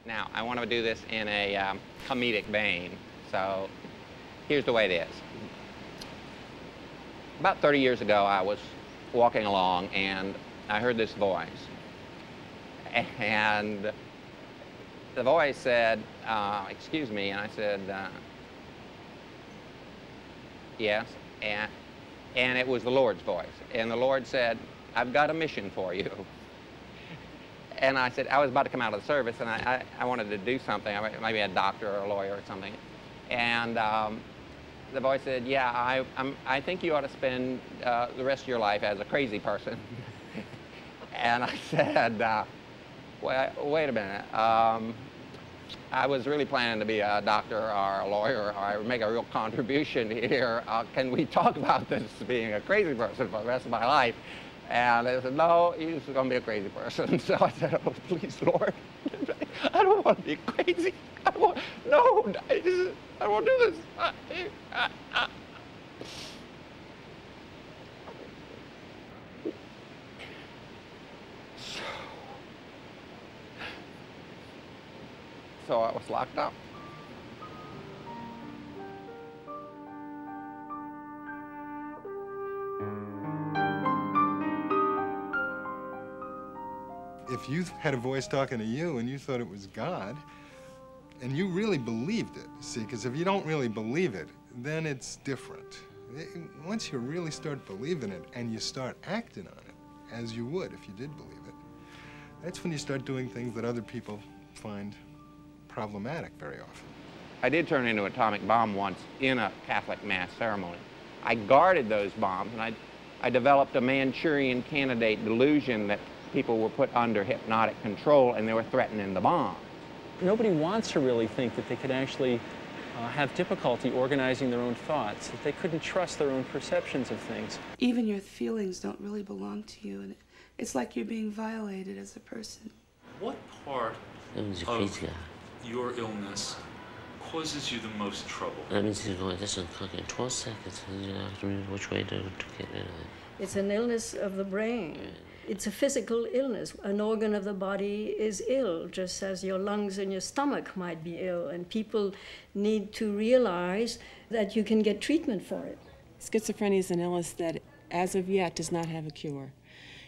Now, I want to do this in a comedic vein, so here's the way it is. About 30 years ago, I was walking along, and I heard this voice. And the voice said, excuse me, and I said, yes, and it was the Lord's voice. And the Lord said, I've got a mission for you. And I said, I was about to come out of the service, and I wanted to do something, maybe a doctor or a lawyer or something. And the voice said, yeah, I think you ought to spend the rest of your life as a crazy person. And I said, wait a minute. I was really planning to be a doctor or a lawyer or make a real contribution here. Can we talk about this being a crazy person for the rest of my life? And they said, no, you're just going to be a crazy person. So I said, oh, please, Lord, I don't want to be crazy. I don't want to do this. So I was locked up. If you had a voice talking to you and you thought it was God, and you really believed it, see, because if you don't really believe it, then it's different. Once you really start believing it and you start acting on it, as you would if you did believe it, that's when you start doing things that other people find problematic very often. I did turn into an atomic bomb once in a Catholic mass ceremony. I guarded those bombs, and I developed a Manchurian candidate delusion that people were put under hypnotic control and they were threatening the bomb. Nobody wants to really think that they could actually have difficulty organizing their own thoughts, that they couldn't trust their own perceptions of things. Even your feelings don't really belong to you, and it's like you're being violated as a person. What part of your illness causes you the most trouble? That means he's going, this is 12 seconds, and you have to read which way to get rid of it. It's an illness of the brain. It's a physical illness. An organ of the body is ill, just as your lungs and your stomach might be ill, and people need to realize that you can get treatment for it. Schizophrenia is an illness that, as of yet, does not have a cure.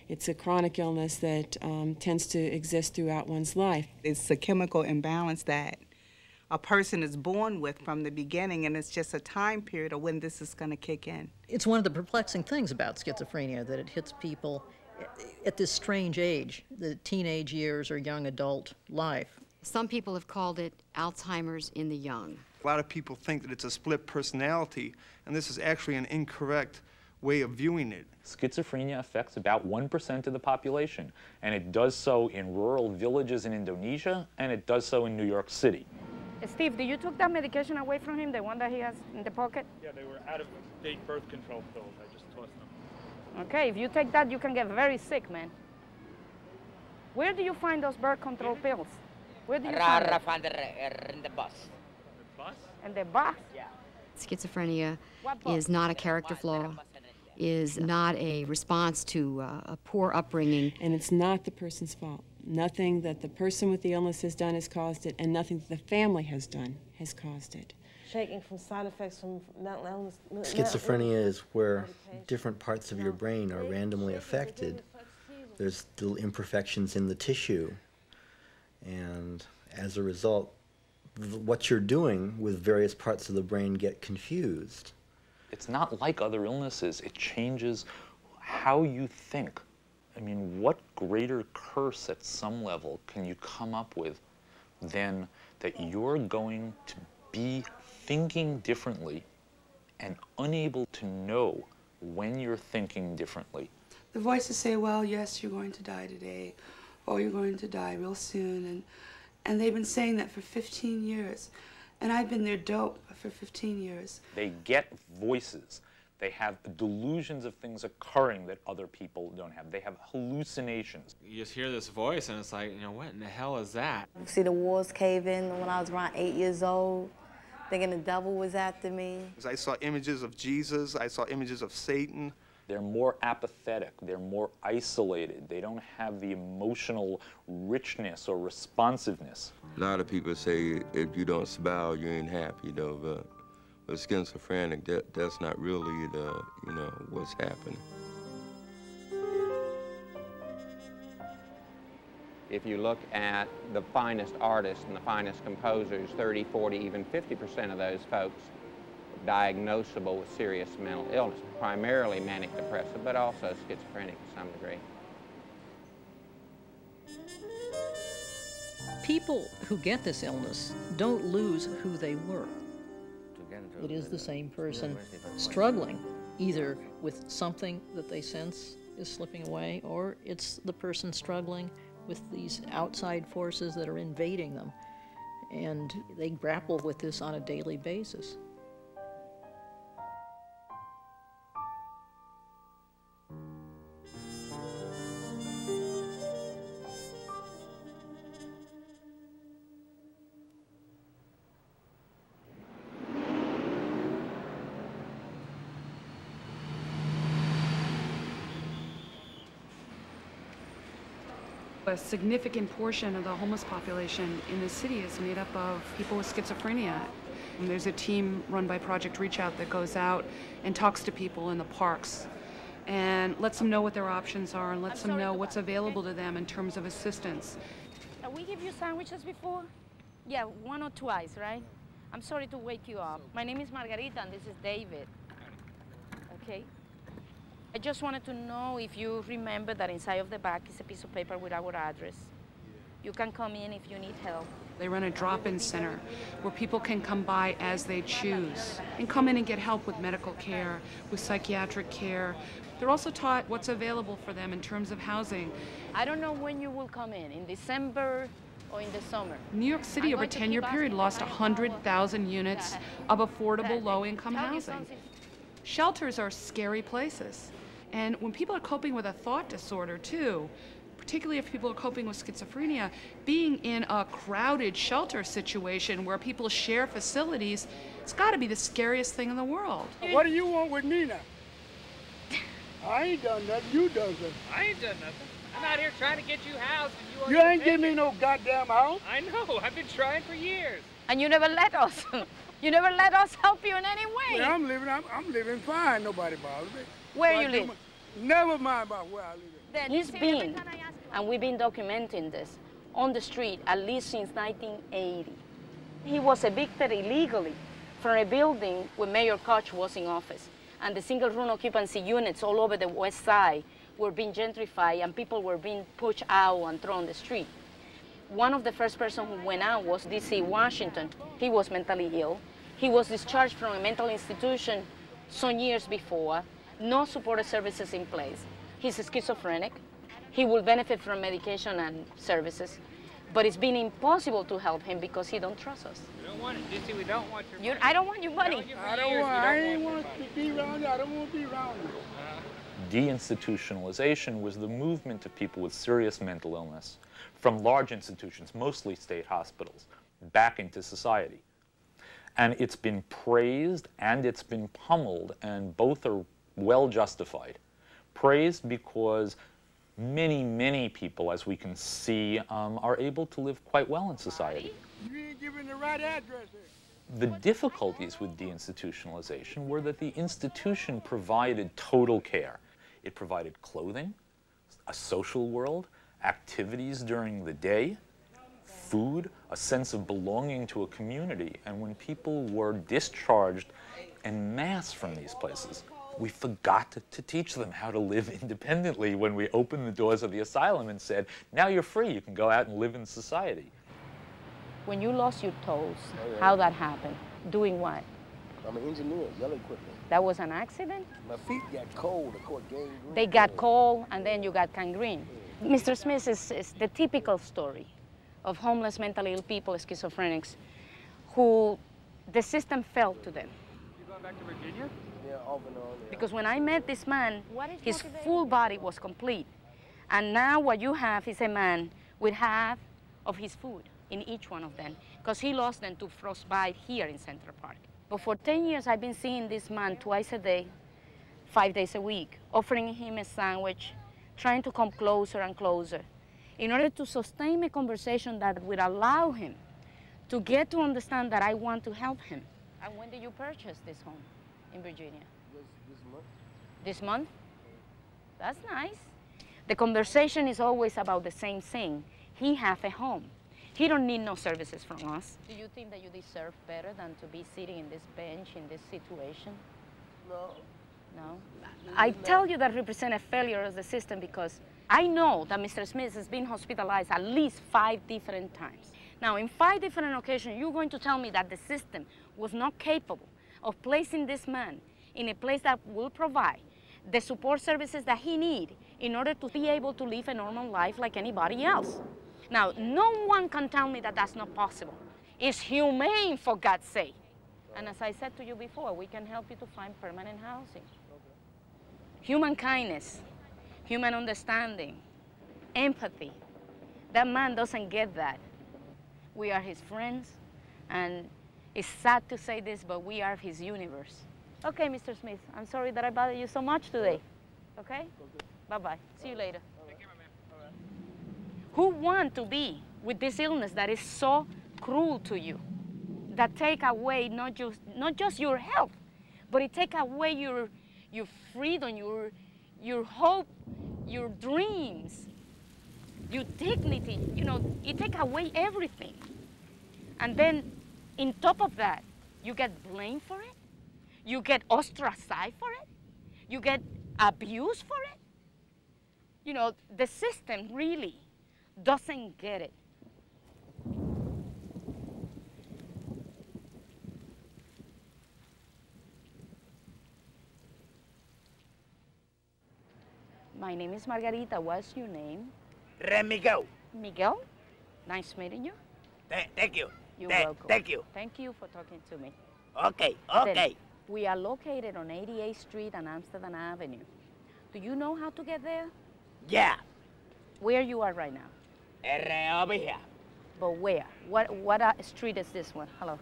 It's a chronic illness that tends to exist throughout one's life. It's a chemical imbalance that a person is born with from the beginning, and it's just a time period of when this is going to kick in. It's one of the perplexing things about schizophrenia, that it hits people at this strange age, the teenage years or young adult life. Some people have called it Alzheimer's in the young. A lot of people think that it's a split personality, and this is actually an incorrect way of viewing it. Schizophrenia affects about 1% of the population, and it does so in rural villages in Indonesia, and it does so in New York City. Steve, did you took that medication away from him, the one that he has in the pocket? Yeah, they were out-of-date birth control pills. I just tossed them. Okay, if you take that, you can get very sick, man. Where do you find those birth control pills? Where do you find them? In the bus. The bus? In the bus? Yeah. Schizophrenia is not a character flaw, is not a response to a poor upbringing. And it's not the person's fault. Nothing that the person with the illness has done has caused it, and nothing that the family has done has caused it. Shaking from side effects from mental illness. Schizophrenia is where different parts of your brain are randomly affected. There's little imperfections in the tissue, and as a result, what you're doing with various parts of the brain get confused. It's not like other illnesses. It changes how you think. I mean, what greater curse at some level can you come up with than that you're going to be thinking differently and unable to know when you're thinking differently? The voices say, well, yes, you're going to die today, or you're going to die real soon, and they've been saying that for 15 years. And I've been their dope for 15 years. They get voices. They have delusions of things occurring that other people don't have. They have hallucinations. You just hear this voice, and it's like, you know, what in the hell is that? See the walls cave in when I was around 8 years old, thinking the devil was after me. I saw images of Jesus. I saw images of Satan. They're more apathetic. They're more isolated. They don't have the emotional richness or responsiveness. A lot of people say if you don't smile, you ain't happy, though. But with schizophrenic, that's not really the, what's happening. If you look at the finest artists and the finest composers, 30, 40, even 50% of those folks diagnosable with serious mental illness, primarily manic depressive, but also schizophrenic to some degree. People who get this illness don't lose who they were. It is the same person struggling either with something that they sense is slipping away, or it's the person struggling with these outside forces that are invading them, and they grapple with this on a daily basis. A significant portion of the homeless population in the city is made up of people with schizophrenia. And there's a team run by Project Reach Out that goes out and talks to people in the parks and lets them know what their options are and lets them know what's available to them in terms of assistance. We give you sandwiches before? Yeah, 1 or 2 ice, right? I'm sorry to wake you up. My name is Margarita and this is David. Okay? I just wanted to know if you remember that inside of the bag is a piece of paper with our address. You can come in if you need help. They run a drop-in center where people can come by as they choose and come in and get help with medical care, with psychiatric care. They're also taught what's available for them in terms of housing. I don't know when you will come in December or in the summer. New York City over a 10-year period lost 100,000 units of affordable low-income housing. Shelters are scary places. And when people are coping with a thought disorder too, particularly if people are coping with schizophrenia, being in a crowded shelter situation where people share facilities, it's got to be the scariest thing in the world. What do you want with me now? I ain't done nothing, you done something. I ain't done nothing. I'm out here trying to get you housed and you ain't give me no goddamn house. I know, I've been trying for years. And you never let us. You never let us help you in any way. Well, I'm living fine, nobody bothers me. Where you live? Never mind about where I live. Then he's been, and we've been documenting this, on the street at least since 1980. He was evicted illegally from a building when Mayor Koch was in office, and the single-room occupancy units all over the west side were being gentrified and people were being pushed out and thrown on the street. One of the first person who went out was D.C. Washington. He was mentally ill. He was discharged from a mental institution some years before, no supportive services in place. He's schizophrenic. He will benefit from medication and services, but it's been impossible to help him because he don't trust us. We don't want it, Dissy. We don't want your money. I don't want your money. I ain't want to be around you. I don't want to be around you. Deinstitutionalization was the movement of people with serious mental illness from large institutions, mostly state hospitals, back into society. And it's been praised and it's been pummeled, and both are well justified. Praised because many, many people, as we can see, are able to live quite well in society. You ain't giving the right address here. The difficulties with deinstitutionalization were that the institution provided total care. It provided clothing, a social world, activities during the day, food, a sense of belonging to a community. And when people were discharged en masse from these places, we forgot to teach them how to live independently when we opened the doors of the asylum and said, now you're free, you can go out and live in society. When you lost your toes, how that happened? Doing what? I'm an engineer, yellow equipment. That was an accident? My feet got cold, I caught gangrene. They got cold and then you got gangrene. Mr. Smith is the typical story of homeless, mentally ill people, schizophrenics, who the system fell to them. You going back to Virginia? Yeah, off and on. Yeah. Because when I met this man, his full body was complete. And now what you have is a man with half of his food in each one of them, because he lost them to frostbite here in Central Park. But for 10 years, I've been seeing this man twice a day 5 days a week, offering him a sandwich, trying to come closer and closer, in order to sustain a conversation that would allow him to get to understand that I want to help him. And when did you purchase this home in Virginia? This month. This month? That's nice. The conversation is always about the same thing. He has a home. He don't need no services from us. Do you think that you deserve better than to be sitting in this bench in this situation? No. No? I tell you that represent a failure of the system because I know that Mr. Smith has been hospitalized at least 5 different times. Now, in 5 different occasions, you're going to tell me that the system was not capable of placing this man in a place that will provide the support services that he needs in order to be able to live a normal life like anybody else. Now, no one can tell me that that's not possible. It's humane, for God's sake. And as I said to you before, we can help you to find permanent housing. Human kindness, human understanding, empathy. That man doesn't get that. We are his friends, and it's sad to say this, but we are his universe. Okay, Mr. Smith, I'm sorry that I bothered you so much today. Okay? Bye-bye. See you later. Who want to be with this illness that is so cruel to you, that take away not just your health, but it take away your freedom, your hope, your dreams, your dignity, you know, it take away everything. And then, on top of that, you get blamed for it, you get ostracized for it, you get abused for it. You know, the system really doesn't get it. My name is Margarita. What's your name? Miguel. Miguel? Nice meeting you. Thank you. You're welcome. Thank you. Thank you for talking to me. Okay, Then, okay. we are located on 88th Street and Amsterdam Avenue. Do you know how to get there? Yeah. Where you are right now? Over here. But where? What street is this one? Hello.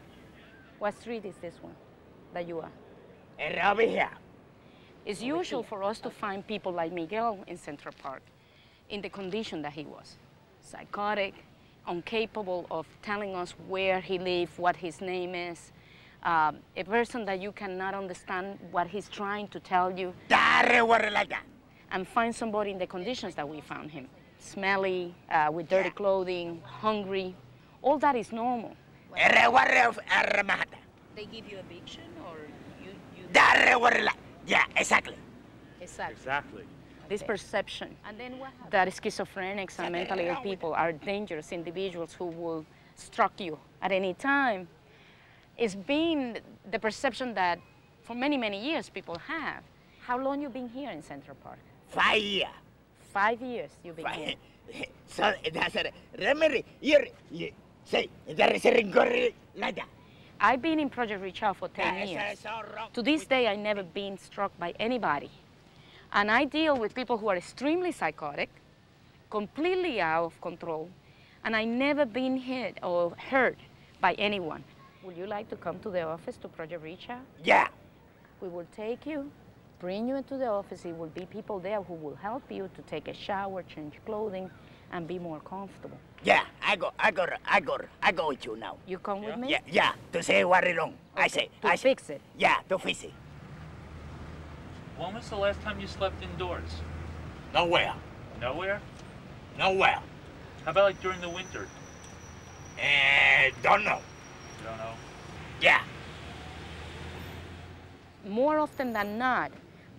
What street is this one that you are? Over here. It's usual for us to find people like Miguel in Central Park in the condition that he was. Psychotic, incapable of telling us where he lived, what his name is. A person that you cannot understand what he's trying to tell you. And find somebody in the conditions that we found him. Smelly, with dirty clothing, hungry. All that is normal. They give you eviction or you... Yeah, exactly. Exactly. This perception and then what that schizophrenics and mentally ill people are dangerous individuals who will struck you at any time is being the perception that for many, many years people have. How long you been here in Central Park? 5 years. 5 years you've been here. So that's it. Remember, you say there is a like that. I've been in Project Reach Out for 10 years. To this day, I've never been struck by anybody. And I deal with people who are extremely psychotic, completely out of control, and I never been hit or hurt by anyone. Would you like to come to the office to Project Reach Out? Yeah. We will take you, bring you into the office. It will be people there who will help you to take a shower, change clothing, and be more comfortable. Yeah, I go with you now. You come with me? Yeah, to say what is wrong. Okay, to fix it? Yeah, to fix it. When was the last time you slept indoors? Nowhere. Nowhere? Nowhere. How about like during the winter? Don't know. You don't know? Yeah. More often than not,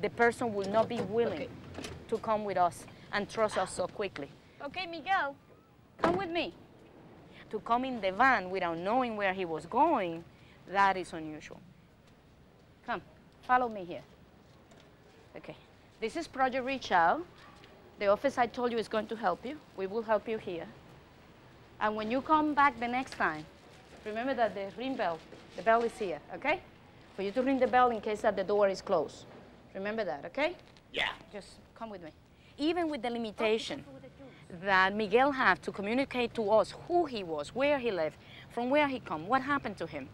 the person will not be willing to come with us and trust us so quickly. Okay, Miguel, come with me. To come in the van without knowing where he was going, that is unusual. Come, follow me here. Okay, this is Project Reach Out. The office I told you is going to help you. We will help you here. And when you come back the next time, remember that the ring bell, the bell is here, okay? For you to ring the bell in case that the door is closed. Remember that, okay? Yeah. Just come with me. Even with the limitation that Miguel had to communicate to us who he was, where he lived, from where he come, what happened to him,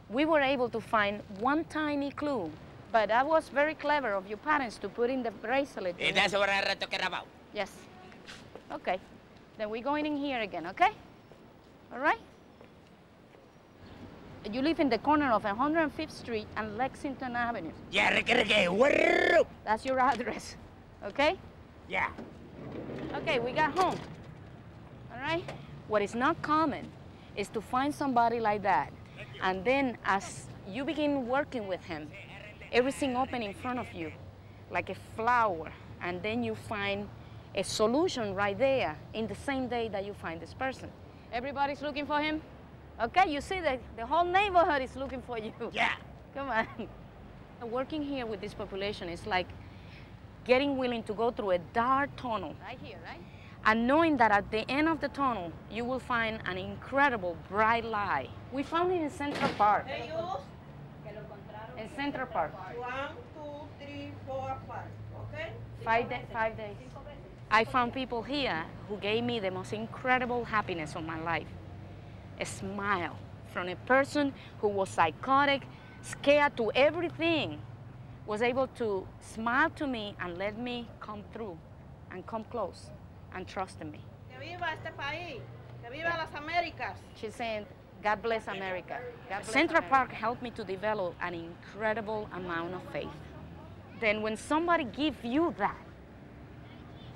we were able to find one tiny clue But that was very clever of your parents to put in the bracelet. And that's what I'm talking about. Yes. Okay. Then we're going in here again, okay? All right? You live in the corner of 105th Street and Lexington Avenue. Yeah, that's your address, okay? Yeah. Okay, we got home, all right? What is not common is to find somebody like that, and then as you begin working with him, everything open in front of you, like a flower, and then you find a solution right there in the same day that you find this person. Everybody's looking for him? Okay, you see that the whole neighborhood is looking for you. Yeah. Come on. Working here with this population is like getting willing to go through a dark tunnel. Right here, right? And knowing that at the end of the tunnel, you will find an incredible bright light. We found it in Central Park. In Central Park. 1, 2, 3, 4, 5. Okay? 5 days. I found people here who gave me the most incredible happiness of my life. A smile from a person who was psychotic, scared to everything, was able to smile to me and let me come through and come close and trust in me. Que viva este país. Que viva las Américas. She's saying, God bless America. God bless Central Park helped me to develop an incredible amount of faith. Then when somebody gives you that,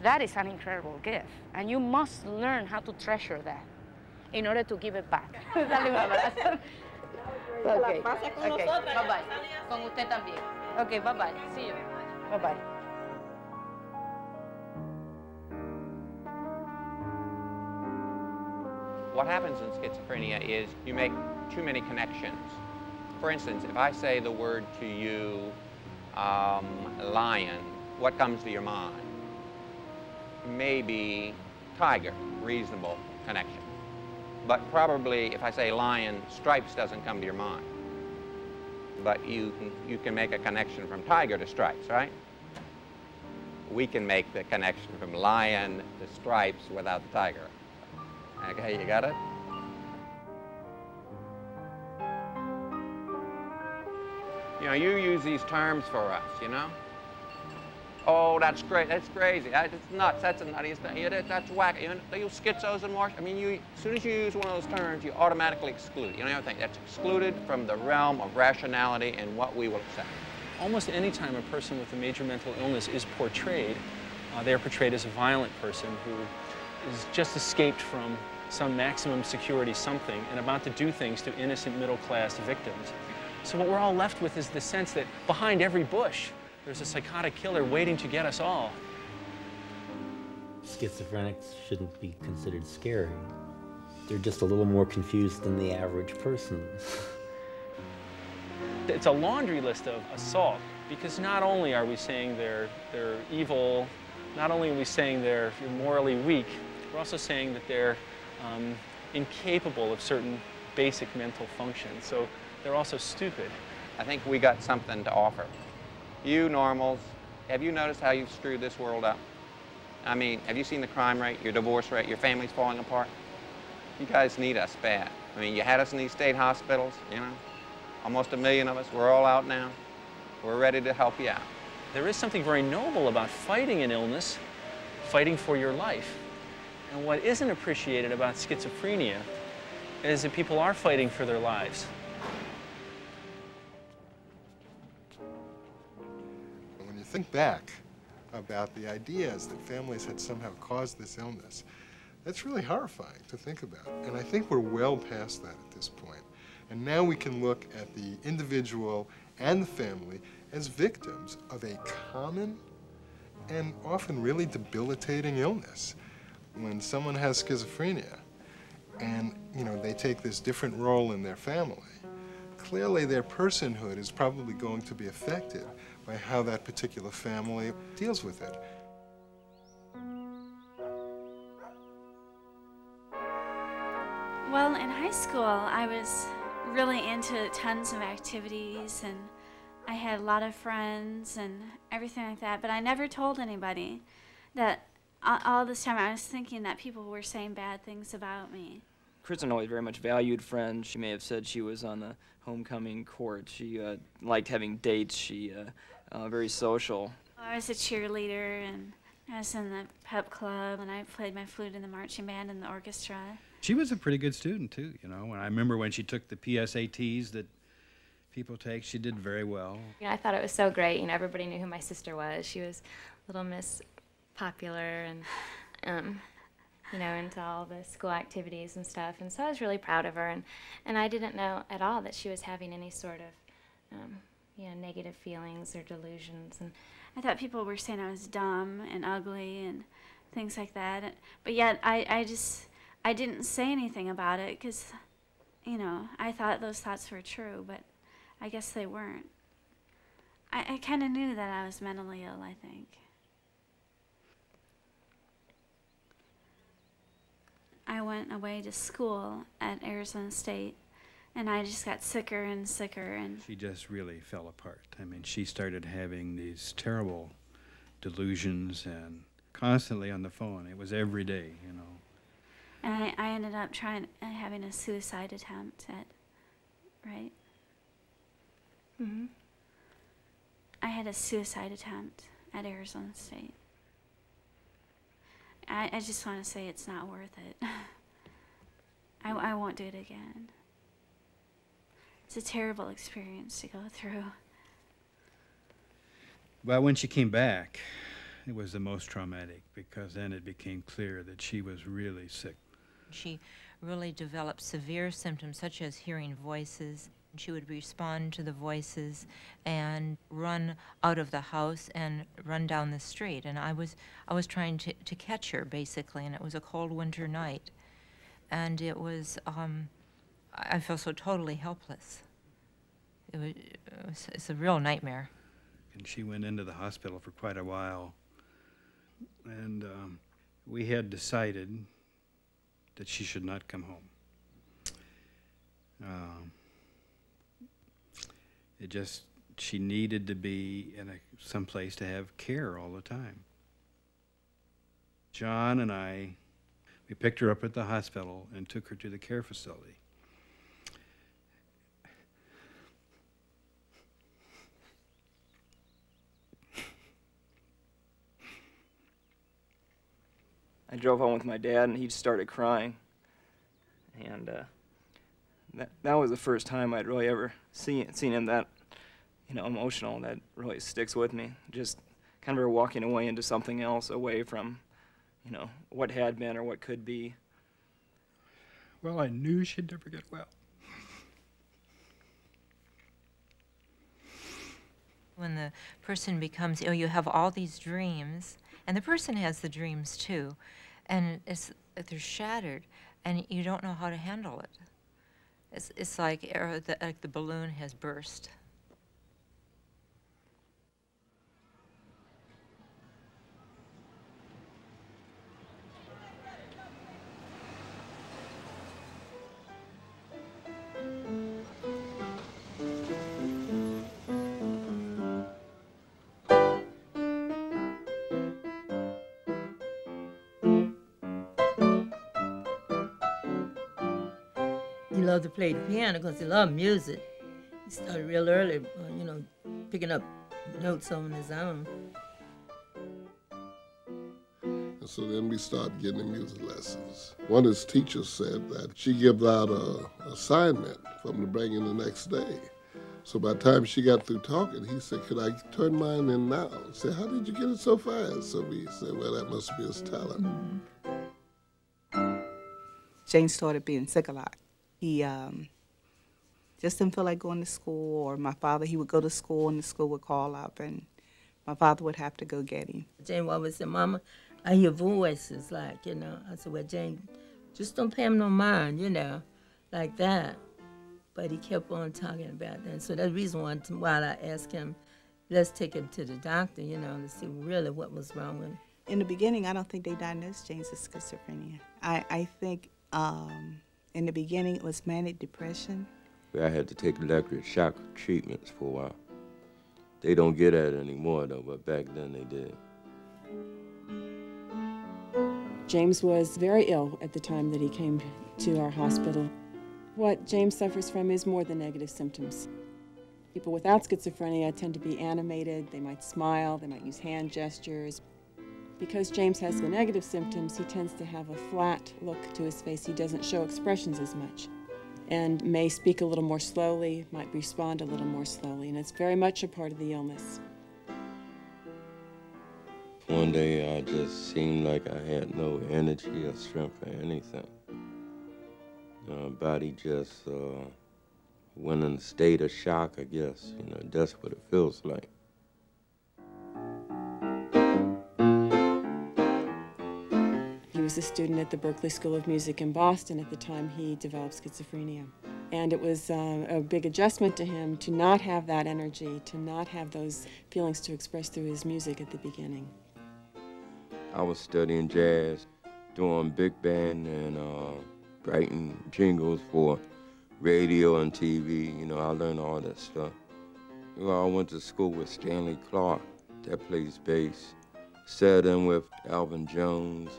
that is an incredible gift. And you must learn how to treasure that in order to give it back. Dale un abrazo. Okay. Okay. Bye-bye. Con usted también. Okay, bye-bye. See you. Bye-bye. What happens in schizophrenia is you make too many connections. For instance, if I say the word to you, lion, what comes to your mind? Maybe tiger, reasonable connection. But probably if I say lion, stripes doesn't come to your mind. But you can make a connection from tiger to stripes, right? We can make the connection from lion to stripes without the tiger. Okay, you got it? You know, you use these terms for us, you know? Oh, that's great, that's crazy, that's nuts, that's a nutty, that's wacky. You know, you schizos and Marsh, I mean, as soon as you use one of those terms, you automatically exclude it. You don't even think that's excluded from the realm of rationality and what we will accept. Almost any time a person with a major mental illness is portrayed, they are portrayed as a violent person who is just escaped from some maximum security something and about to do things to innocent middle-class victims. So what we're all left with is the sense that behind every bush, there's a psychotic killer waiting to get us all. Schizophrenics shouldn't be considered scary. They're just a little more confused than the average person. It's a laundry list of assault, because not only are we saying they're evil, not only are we saying they're morally weak, we're also saying that they're incapable of certain basic mental functions. So they're also stupid. I think we got something to offer. You normals, have you noticed how you've screwed this world up? I mean, have you seen the crime rate, your divorce rate, your family's falling apart? You guys need us bad. I mean, you had us in these state hospitals, you know? Almost 1 million of us, we're all out now. We're ready to help you out. There is something very noble about fighting an illness, fighting for your life. And what isn't appreciated about schizophrenia is that people are fighting for their lives. When you think back about the ideas that families had somehow caused this illness, that's really horrifying to think about. And I think we're well past that at this point. And now we can look at the individual and the family as victims of a common and often really debilitating illness. When someone has schizophrenia and, you know, they take this different role in their family, clearly their personhood is probably going to be affected by how that particular family deals with it. Well, in high school, I was really into tons of activities, and I had a lot of friends and everything like that, but I never told anybody that all this time I was thinking that people were saying bad things about me. Kristen always very much valued friends. She may have said she was on the homecoming court. She liked having dates. She very social. I was a cheerleader, and I was in the pep club, and I played my flute in the marching band and the orchestra. She was a pretty good student, too, you know. And I remember when she took the PSATs that people take, she did very well. You know, I thought it was so great. You know, everybody knew who my sister was. She was Little Miss Popular and, you know, into all the school activities and stuff. And so I was really proud of her. And I didn't know at all that she was having any sort of, you know, negative feelings or delusions. And I thought people were saying I was dumb and ugly and things like that. But yet I didn't say anything about it because, you know, I thought those thoughts were true, but I guess they weren't. I kind of knew that I was mentally ill, I think. I went away to school at Arizona State, and I just got sicker and sicker. And she just really fell apart. I mean, she started having these terrible delusions and constantly on the phone. It was every day, you know. And I ended up having a suicide attempt right? Mm-hmm. I had a suicide attempt at Arizona State. I just want to say it's not worth it. I won't do it again. It's a terrible experience to go through. Well, when she came back, it was the most traumatic because then it became clear that she was really sick. She really developed severe symptoms such as hearing voices. She would respond to the voices and run out of the house and run down the street. And I was trying to catch her, basically, and it was a cold winter night. And it was, I felt so totally helpless. It's a real nightmare. And she went into the hospital for quite a while. And we had decided that she should not come home. She needed to be in someplace to have care all the time. John and we picked her up at the hospital and took her to the care facility. I drove home with my dad, and he started crying. And that was the first time I'd really ever seen him that, you know, emotional. That really sticks with me. Just kind of walking away into something else, away from, you know, what had been or what could be. Well, I knew she'd never get well. When the person becomes ill, you have all these dreams, and the person has the dreams too, and they're shattered, and you don't know how to handle it. It's like the balloon has burst. He loved to play the piano because he loved music. He started real early, you know, picking up notes on his own. And so then we started getting the music lessons. One of his teachers said that she gives out an assignment for him to bring in the next day. So by the time she got through talking, he said, "Could I turn mine in now?" I said, "How did you get it so fast?" So we said, "Well, that must be his talent." Mm-hmm. James started being sick a lot. He just didn't feel like going to school, or my father, he would go to school and the school would call up and my father would have to go get him. Jane always said, "Mama, I hear voices," like, you know. I said, "Well, Jane, just don't pay him no mind," you know, like that. But he kept on talking about that. So that's the reason why I asked him, let's take him to the doctor, you know, to see really what was wrong with him. In the beginning, I don't think they diagnosed James with schizophrenia. I think in the beginning it was manic depression. I had to take electric shock treatments for a while. They don't get that anymore though, but back then they did. James was very ill at the time that he came to our hospital. What James suffers from is more than negative symptoms. People without schizophrenia tend to be animated, they might smile, they might use hand gestures. Because James has the negative symptoms, he tends to have a flat look to his face. He doesn't show expressions as much and may speak a little more slowly, might respond a little more slowly, and it's very much a part of the illness. One day I just seemed like I had no energy or strength for anything. My body just went in a state of shock, I guess. You know, that's what it feels like. He was a student at the Berklee School of Music in Boston at the time he developed schizophrenia. And it was a big adjustment to him to not have that energy, to not have those feelings to express through his music at the beginning. I was studying jazz, doing big band and writing jingles for radio and TV. You know, I learned all that stuff. You know, I went to school with Stanley Clarke, that plays bass. Sat in with Alvin Jones.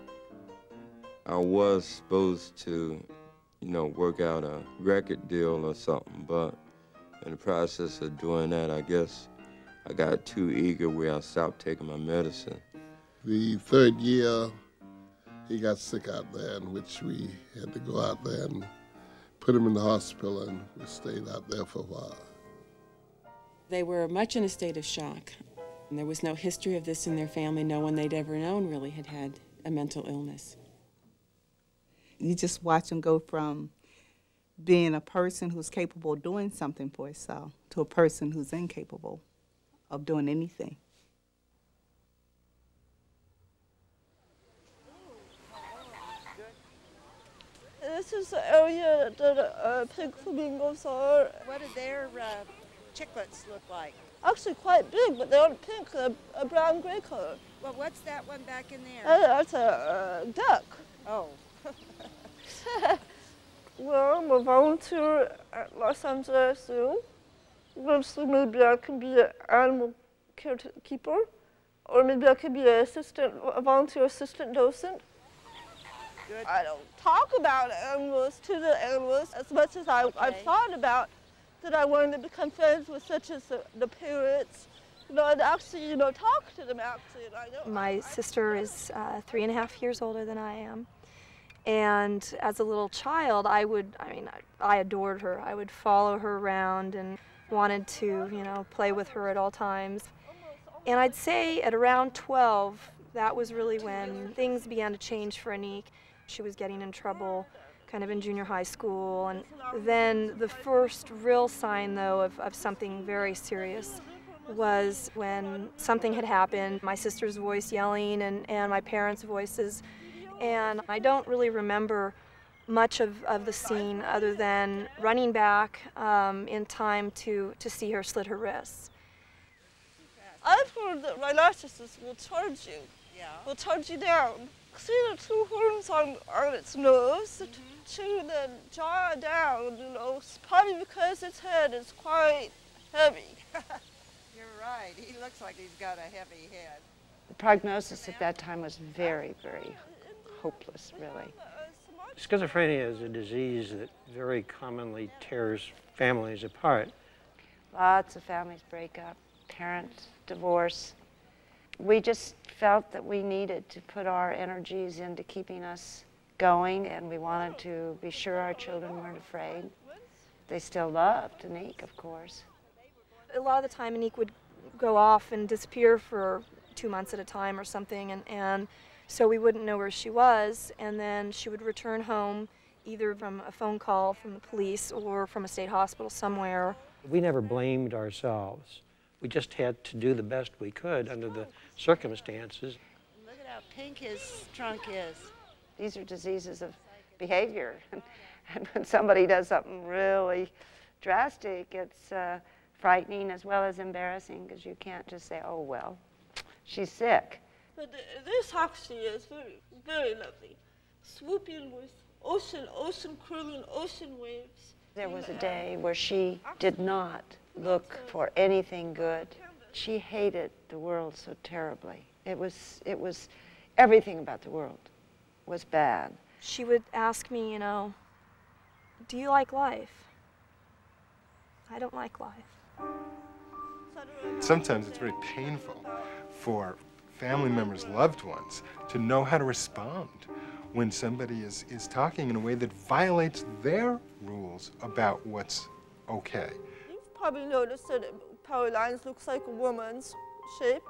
I was supposed to, you know, work out a record deal or something, but in the process of doing that, I guess I got too eager where I stopped taking my medicine. The third year, he got sick out there, in which we had to go out there and put him in the hospital, and we stayed out there for a while. They were much in a state of shock. And there was no history of this in their family. No one they'd ever known really had had a mental illness. You just watch them go from being a person who's capable of doing something for himself to a person who's incapable of doing anything. This is the area that pig flamingos are. What do their chicklets look like? Actually quite big, but they aren't pink, they're a brown-gray color. Well, what's that one back in there? That's a duck. Oh. Well, I'm a volunteer at Los Angeles Zoo. So maybe I can be an animal caretaker, or maybe I could be a volunteer assistant docent. Good. I don't talk about animals to the animals as much as I've thought about that I wanted to become friends with, such as the parrots, you know, and actually, you know, talk to them actually. And I know my sister is 3.5 years older than I am. And as a little child, I adored her. I would follow her around and wanted to, you know, play with her at all times. And I'd say at around 12, that was really when things began to change for ℚ𝕒𝕒𝕒. She was getting in trouble kind of in junior high school. And then the first real sign, though, of something very serious was when something had happened, my sister's voice yelling and my parents' voices. And I don't really remember much of the scene other than running back in time to see her slit her wrists. I've heard that rhinoceros will charge you. Yeah. Will charge you down. See the two horns on its nose to the jaw down, you know, probably because its head is quite heavy. You're right. He looks like he's got a heavy head. The prognosis at that time was very, very hopeless, really. Schizophrenia is a disease that very commonly tears families apart. Lots of families break up, parents divorce. We just felt that we needed to put our energies into keeping us going, and we wanted to be sure our children weren't afraid. They still loved ℚ𝕒𝕒𝕒𝕒, of course. A lot of the time, ℚ𝕒𝕒𝕒𝕒 would go off and disappear for 2 months at a time or something, and so we wouldn't know where she was, and then she would return home either from a phone call from the police or from a state hospital somewhere. We never blamed ourselves. We just had to do the best we could under the circumstances. Look at how pink his trunk is. These are diseases of behavior. And when somebody does something really drastic, it's frightening as well as embarrassing, because you can't just say, oh, well, she's sick. But this actually is very, very lovely. Swooping with ocean curling ocean waves. There was a day where she did not look for anything good. She hated the world so terribly. It was everything about the world was bad. She would ask me, you know, do you like life? I don't like life. Sometimes it's very painful for family members, loved ones, to know how to respond when somebody is talking in a way that violates their rules about what's okay. You've probably noticed that power lines looks like a woman's shape.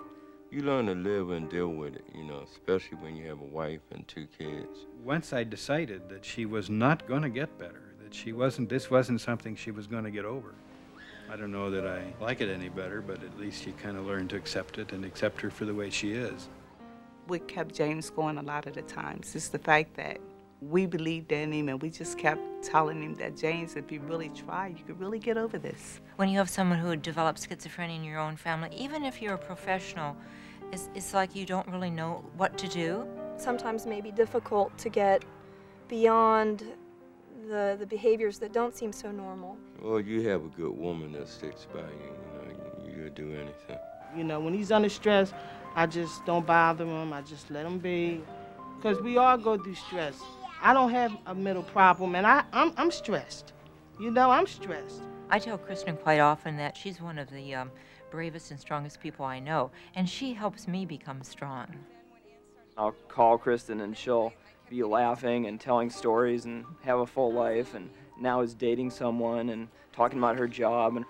You learn to live and deal with it, you know, especially when you have a wife and 2 kids. Once I decided that she was not going to get better, that this wasn't something she was going to get over. I don't know that I like it any better, but at least you kind of learn to accept it and accept her for the way she is. What kept James going a lot of the times is the fact that we believed in him, and we just kept telling him that, James, if you really try, you could really get over this. When you have someone who develops schizophrenia in your own family, even if you're a professional, it's like you don't really know what to do. Sometimes it may be difficult to get beyond the behaviors that don't seem so normal. Well, you have a good woman that sticks by you, you'll do anything. You know, when he's under stress, I just don't bother him. I just let him be. Because we all go through stress. I don't have a mental problem, and I'm stressed. You know, I'm stressed. I tell Kristen quite often that she's one of the bravest and strongest people I know, and she helps me become strong. I'll call Kristen and she'll be laughing and telling stories and have a full life, and now is dating someone and talking about her job, and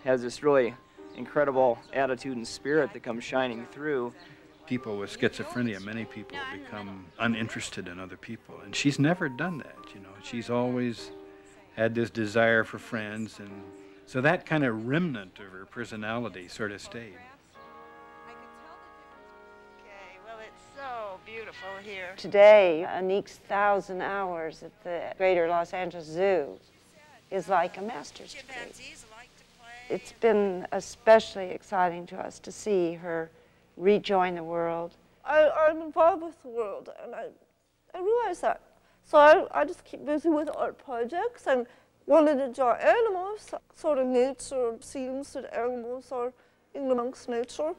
has this really incredible attitude and spirit that comes shining through. People with schizophrenia, many people become uninterested in other people, and she's never done that, you know. She's always had this desire for friends, and so that kind of remnant of her personality sort of stayed. Well, it's so beautiful here. Today, ℚ𝕝𝕚𝕚𝕚𝕚 1,000 hours at the Greater Los Angeles Zoo is like a master's degree. It's been especially exciting to us to see her rejoin the world. I'm involved with the world, and I realize that. So I just keep busy with art projects, and wanted to draw animals, sort of nature seems that animals are in amongst nature.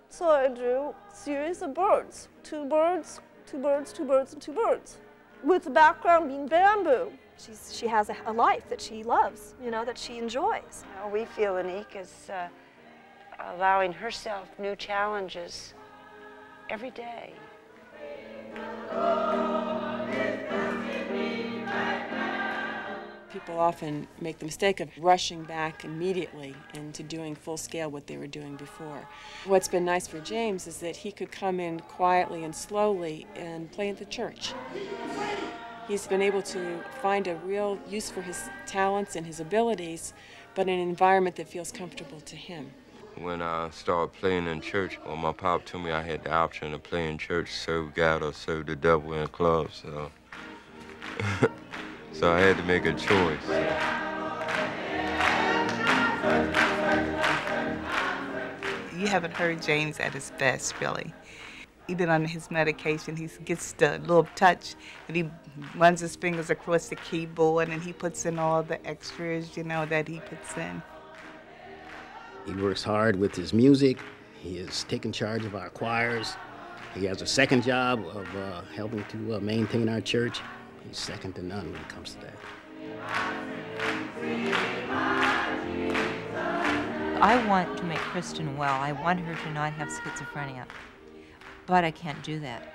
So I drew a series of birds, 2 birds, 2 birds, 2 birds, and 2 birds, with the background being bamboo. She has a life that she loves, you know, that she enjoys. You know, we feel ℚ𝕝𝕚𝕚 is allowing herself new challenges every day. People often make the mistake of rushing back immediately into doing full scale what they were doing before. What's been nice for James is that he could come in quietly and slowly and play at the church. He's been able to find a real use for his talents and his abilities, but in an environment that feels comfortable to him. When I started playing in church, well, my pop told me I had the option to play in church, serve God, or serve the devil in clubs. So, so I had to make a choice. You haven't heard James at his best, really. Even on his medication, he gets the little touch, and he runs his fingers across the keyboard, and he puts in all the extras, you know, that he puts in. He works hard with his music. He is taking charge of our choirs. He has a second job of helping to maintain our church. He's second to none when it comes to that. I want to make Kristen well. I want her to not have schizophrenia, but I can't do that.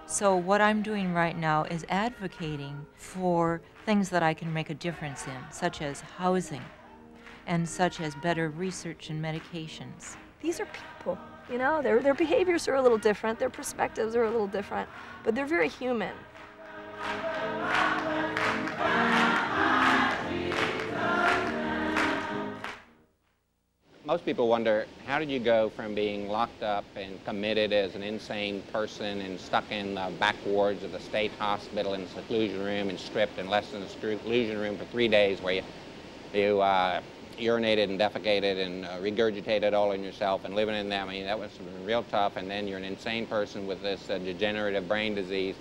So what I'm doing right now is advocating for things that I can make a difference in, such as housing, and such as better research and medications. These are people, you know, their behaviors are a little different, their perspectives are a little different, but they're very human. Most people wonder, how did you go from being locked up and committed as an insane person and stuck in the back wards of the state hospital in a seclusion room and stripped in less than a seclusion room for 3 days where you urinated and defecated and regurgitated all in yourself and living in that? I mean, that was real tough, and then you're an insane person with this degenerative brain disease.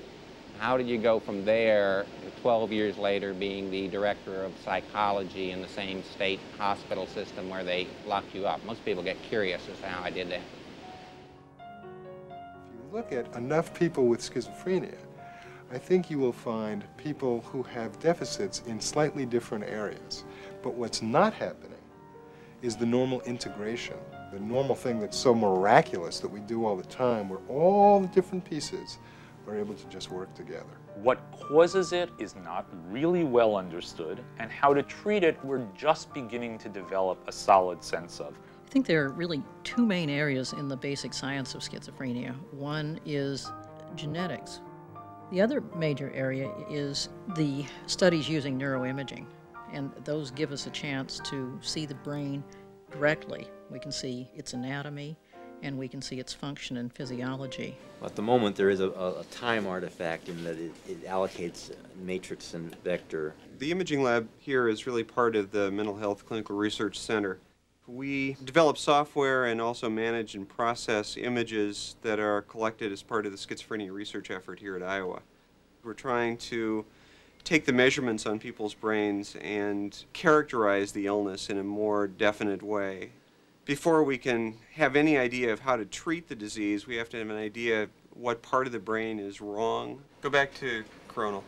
How did you go from there, 12 years later, being the director of psychology in the same state hospital system where they locked you up? Most people get curious as to how I did that. If you look at enough people with schizophrenia, I think you will find people who have deficits in slightly different areas. But what's not happening is the normal integration, the normal thing that's so miraculous that we do all the time, where all the different pieces are able to just work together. What causes it is not really well understood, and how to treat it we're just beginning to develop a solid sense of. I think there are really two main areas in the basic science of schizophrenia. One is genetics. The other major area is the studies using neuroimaging, and those give us a chance to see the brain directly. We can see its anatomy, and we can see its function and physiology. At the moment, there is a time artifact in that it allocates matrix and vector. The imaging lab here is really part of the Mental Health Clinical Research Center. We develop software and also manage and process images that are collected as part of the schizophrenia research effort here at Iowa. We're trying to take the measurements on people's brains and characterize the illness in a more definite way. Before we can have any idea of how to treat the disease, we have to have an idea of what part of the brain is wrong. Go back to coronal.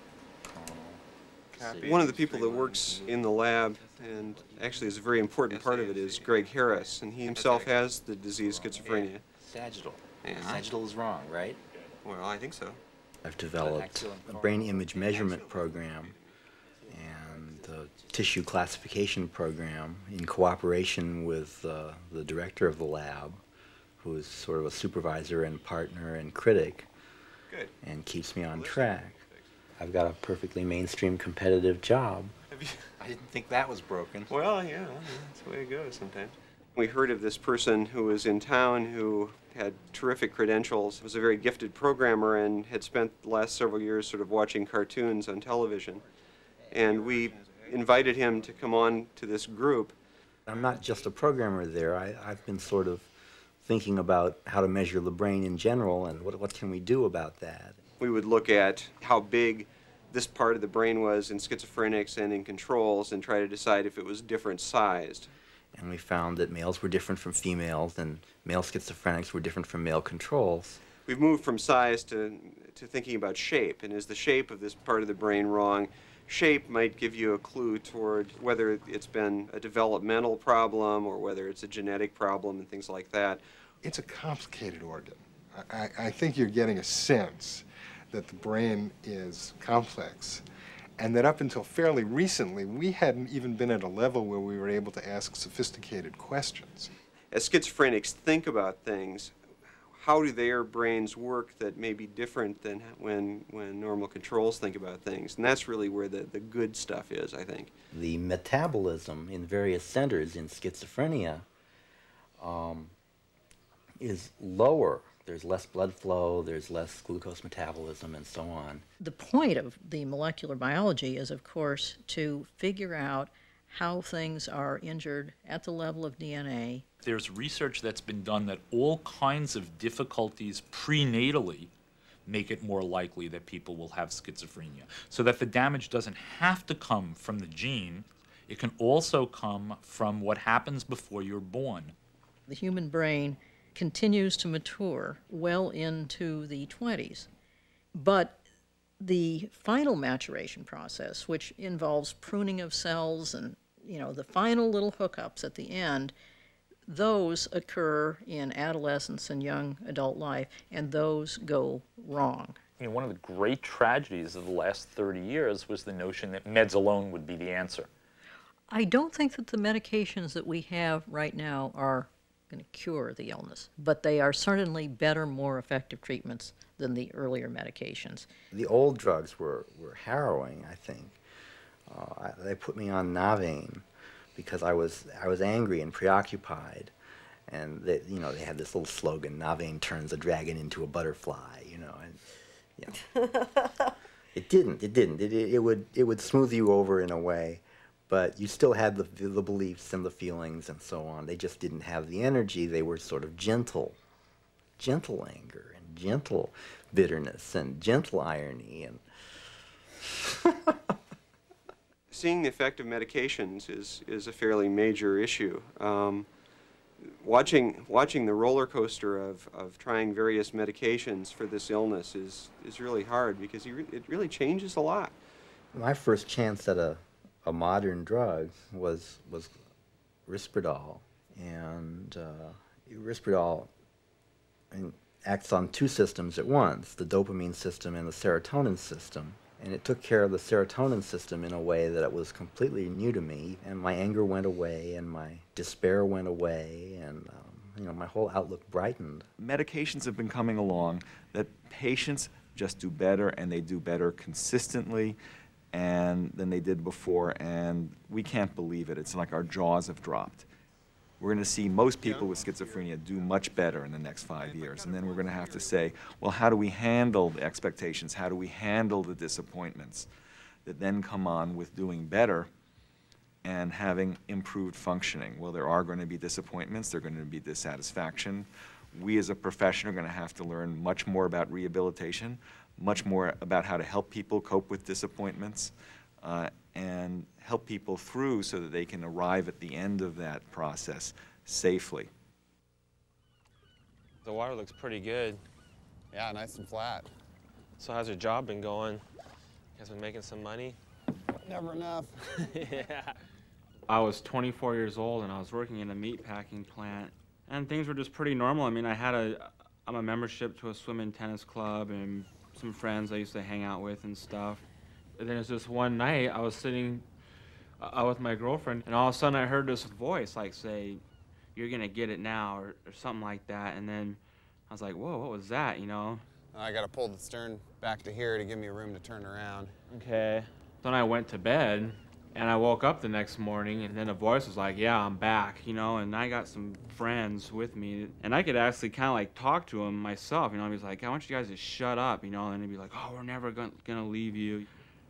One of the people that works in the lab, and actually is a very important part of it, is Greg Harris, and he himself has the disease schizophrenia. Sagittal. Sagittal is wrong, right? Well, I think so. I've developed a brain image measurement program and a tissue classification program in cooperation with the director of the lab, who is sort of a supervisor and partner and critic. Good. And keeps me on track. I've got a perfectly mainstream competitive job. I didn't think that was broken. Well, yeah, that's the way it goes sometimes. We heard of this person who was in town who had terrific credentials, was a very gifted programmer, and had spent the last several years sort of watching cartoons on television. And we invited him to come on to this group. I'm not just a programmer there. I've been sort of thinking about how to measure the brain in general and what can we do about that. We would look at how big this part of the brain was in schizophrenics and in controls and try to decide if it was different sized. And we found that males were different from females and male schizophrenics were different from male controls. We've moved from size to thinking about shape, and is the shape of this part of the brain wrong? Shape might give you a clue toward whether it's been a developmental problem or whether it's a genetic problem and things like that. It's a complicated organ. I think you're getting a sense that the brain is complex, and that up until fairly recently, we hadn't even been at a level where we were able to ask sophisticated questions. As schizophrenics think about things, how do their brains work that may be different than when normal controls think about things? And that's really where the good stuff is, I think. The metabolism in various centers in schizophrenia is lower. There's less blood flow, there's less glucose metabolism, and so on. The point of the molecular biology is, of course, to figure out how things are injured at the level of DNA. There's research that's been done that all kinds of difficulties prenatally make it more likely that people will have schizophrenia. So that the damage doesn't have to come from the gene, it can also come from what happens before you're born. The human brain continues to mature well into the 20s. But the final maturation process, which involves pruning of cells and, the final little hookups at the end, those occur in adolescence and young adult life, and those go wrong. One of the great tragedies of the last 30 years was the notion that meds alone would be the answer. I don't think that the medications that we have right now are going to cure the illness, but they are certainly better, more effective treatments than the earlier medications. The old drugs were harrowing, I think. They put me on Navain because I was angry and preoccupied, and they had this little slogan: Navain turns a dragon into a butterfly. It didn't. It would smooth you over in a way. But you still had the beliefs and the feelings and so on. They just didn't have the energy. They were sort of gentle anger and gentle bitterness and gentle irony. And seeing the effect of medications is a fairly major issue. watching the roller coaster of trying various medications for this illness is really hard, because it really changes a lot. My first chance at a modern drug was Risperdal, and Risperdal acts on two systems at once, the dopamine system and the serotonin system. And it took care of the serotonin system in a way that it was completely new to me, and my anger went away, and my despair went away, and you know, my whole outlook brightened. Medications have been coming along that patients just do better, and they do better consistently than they did before, and we can't believe it. It's like our jaws have dropped. We're going to see most people with schizophrenia do much better in the next 5 years, and then we're going to have to say, well, how do we handle the expectations? How do we handle the disappointments that then come on with doing better and having improved functioning? Well, there are going to be disappointments. There are going to be dissatisfaction. We as a profession are going to have to learn much more about rehabilitation, much more about how to help people cope with disappointments, and help people through so that they can arrive at the end of that process safely. The water looks pretty good. Yeah, nice and flat. So how's your job been going? You guys been making some money? Never enough. Yeah. I was 24 years old and I was working in a meat packing plant, and things were just pretty normal. I mean, I'm a membership to a swim and tennis club and some friends I used to hang out with and stuff. And then it's just one night I was sitting with my girlfriend, and all of a sudden I heard this voice like say, "You're gonna get it now," or something like that. And then I was like, whoa, what was that, you know? I gotta pull the stern back to here to give me room to turn around. Okay. Then I went to bed, and I woke up the next morning, and then a voice was like, yeah, I'm back, you know, and I got some friends with me, and I could actually kind of like talk to him myself, you know. He was like, I want you guys to shut up, you know, and he'd be like, oh, we're never gonna leave you.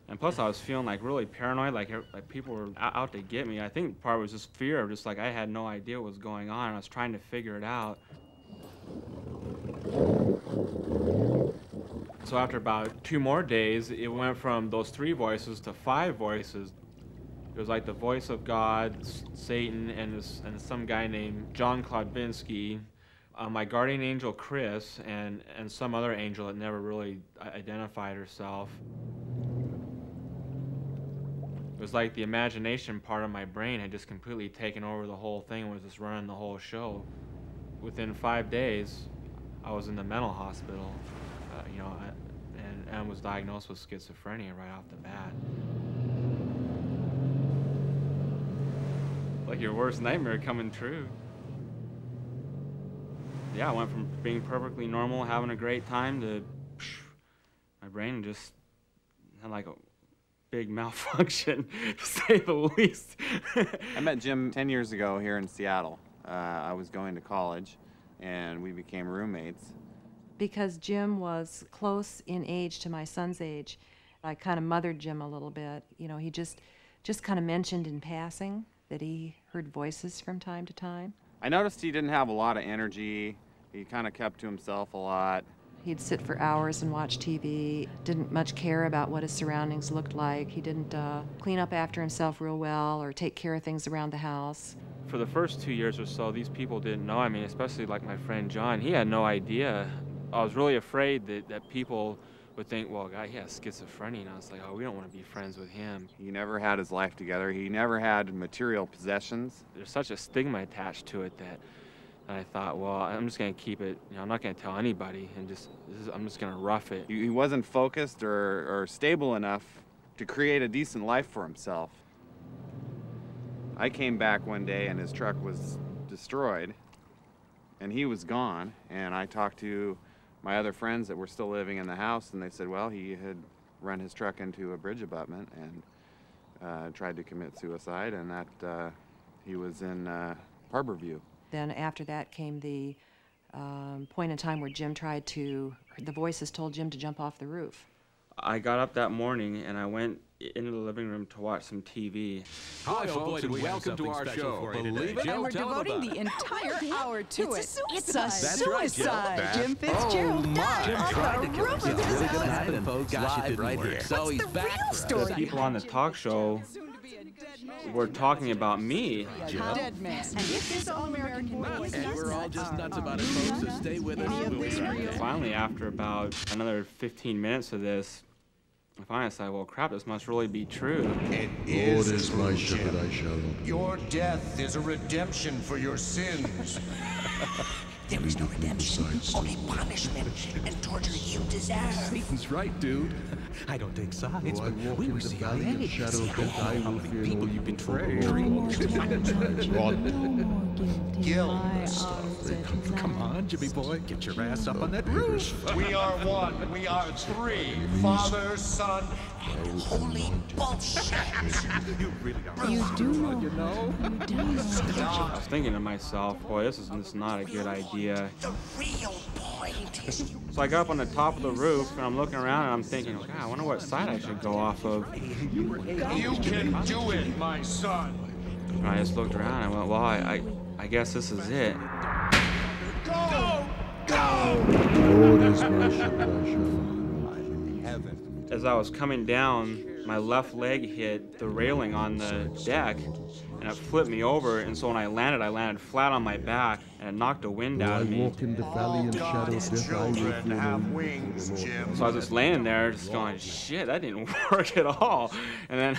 And plus I was feeling like really paranoid, like people were out to get me. I think part was just fear of just like I had no idea what was going on, and I was trying to figure it out. So after about 2 more days, it went from those 3 voices to 5 voices. It was like the voice of God, Satan, and some guy named John Klodvinsky, my guardian angel Chris, and some other angel that never really identified herself. It was like the imagination part of my brain had just completely taken over the whole thing and was just running the whole show. Within 5 days, I was in the mental hospital, you know, and was diagnosed with schizophrenia right off the bat. Like your worst nightmare coming true. Yeah, I went from being perfectly normal, having a great time, to my brain just had like a big malfunction, to say the least. I met Jim 10 years ago here in Seattle. I was going to college, and we became roommates. Because Jim was close in age to my son's age, I kind of mothered Jim a little bit. You know, he just kind of mentioned in passing that he heard voices from time to time. I noticed he didn't have a lot of energy. He kind of kept to himself a lot. He'd sit for hours and watch TV, didn't much care about what his surroundings looked like. He didn't clean up after himself real well or take care of things around the house. For the first 2 years or so, these people didn't know. I mean, especially like my friend John, he had no idea. I was really afraid that people would think, well, God, he has schizophrenia. And I was like, oh, we don't want to be friends with him. He never had his life together. He never had material possessions. There's such a stigma attached to it that I thought, well, I'm just going to keep it, you know, I'm not going to tell anybody, and I'm just going to rough it. He wasn't focused or stable enough to create a decent life for himself. I came back one day and his truck was destroyed, and he was gone, and I talked to my other friends that were still living in the house, and they said, well, he had run his truck into a bridge abutment and tried to commit suicide, and that he was in Harbor View. Then after that came the point in time where the voices told Jim to jump off the roof. I got up that morning and I went into the living room to watch some TV. Hi, folks, and welcome to our show. Believe it? And we're devoting the entire hour to it. It's a suicide. Jim Fitzgerald died off the roof of his house. Folks, live right here. So he's back. The people on the talk show were talking about me. Dead man. And if this all-American boy And we're all just nuts about it, folks, so stay with us. We'll be right back. Finally, after about another 15 minutes of this, I finally decided, well, crap, this must really be true. It is my shepherd I shall. Your death is a redemption for your sins. There is no redemption, only punishment and torture you deserve. Satan's right, dude. I don't take sides, but we were CIA. See how many people you betrayed. Come on, Jimmy boy, get your ass up on that roof. We are one. We are three. Father, Son, and holy bullshit. You really are. You do know. You know? I was thinking to myself, boy, this is not a good idea. The real point is So I got up on the top of the roof, and I'm looking around, and I'm thinking, God, I wonder what side I should go off of. You can do it, my son. And I just looked around, and I went, well, I guess this is it. Go! Lord is my shepherd I shall. As I was coming down, my left leg hit the railing on the deck, and it flipped me over, and so when I landed flat on my back, and it knocked the wind out of me. I walk in the valley and shadow of death, I will fear no evil. So I was just laying there, just going, shit, that didn't work at all. And then,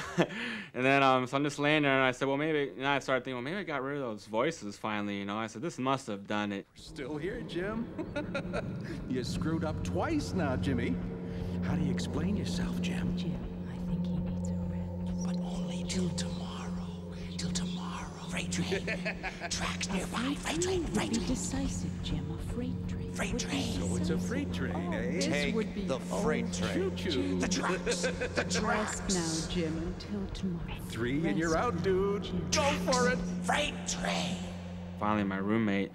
so I'm just laying there, and I said, well, maybe, and I started thinking, well, maybe I got rid of those voices finally, you know. I said, this must have done it. Still here, Jim? You screwed up twice now, Jimmy. How do you explain yourself, Jim? Jim, I think he needs a rest. But only till tomorrow. Till tomorrow. Freight train. Tracks nearby. Freight train. Freight train. Decisive, Jim. A freight train. Freight train. So it's a freight train, eh? Take the freight train. Choo-choo. The tracks. The tracks. Rest now, Jim, until tomorrow. 3 and you're out, dude. Go for it. Freight train. Finally, my roommate